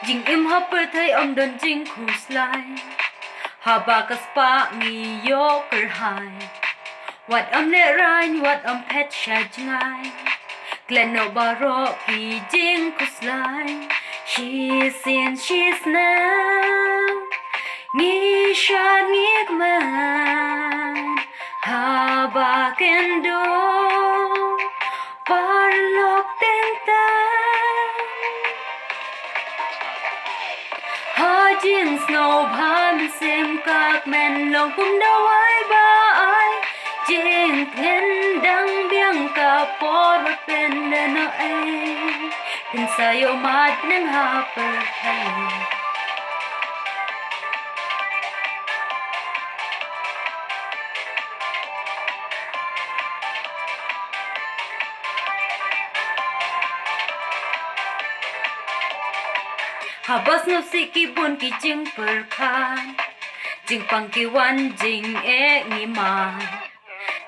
Jing im hopper thay om don jing kus lai. Habakas pa ngi yoker hai. Wat om ne rain, wat om pet shajngai. Gleno baro ki jing kus lai. She's in, she's now. Ni shan ngik man. Habaken do. Parlok ten tan. Ha jing snow bhan sim kak men long kum da wai ba ai. Jing ten dang biang ka por wat pen na no ai. Pin sayo mat nang ha per thay. Habas no si ki bun ki jing per khan. Jing pang ki wan jing e ngi ma.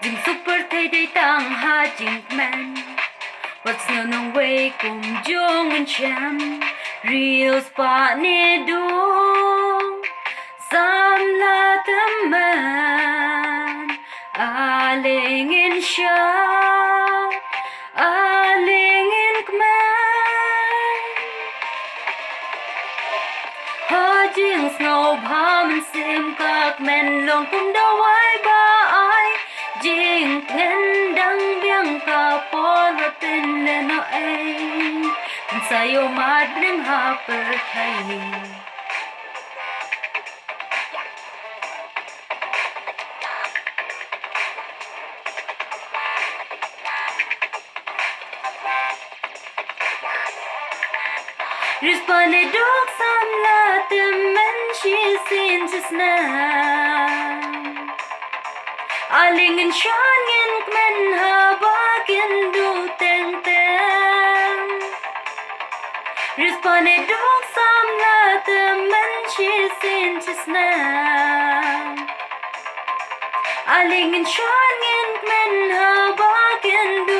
Jing super thay day tang ha jing man. What's no no way kum jong in cham. Real spot ne do. Sam la the man. Aling in shot. Aling in kman. Ha jing snow bham sim kak men long kum da wai ba ai. Jing ten dang biang ka por wa pen le no ai. Pin sayo mat nang ha per thay. Responded dog some la the men she seen just now. Aling in shan in men ha bakin do teng teng. Responded dog some la the men she seen just now. Aling in shan in men ha bakin do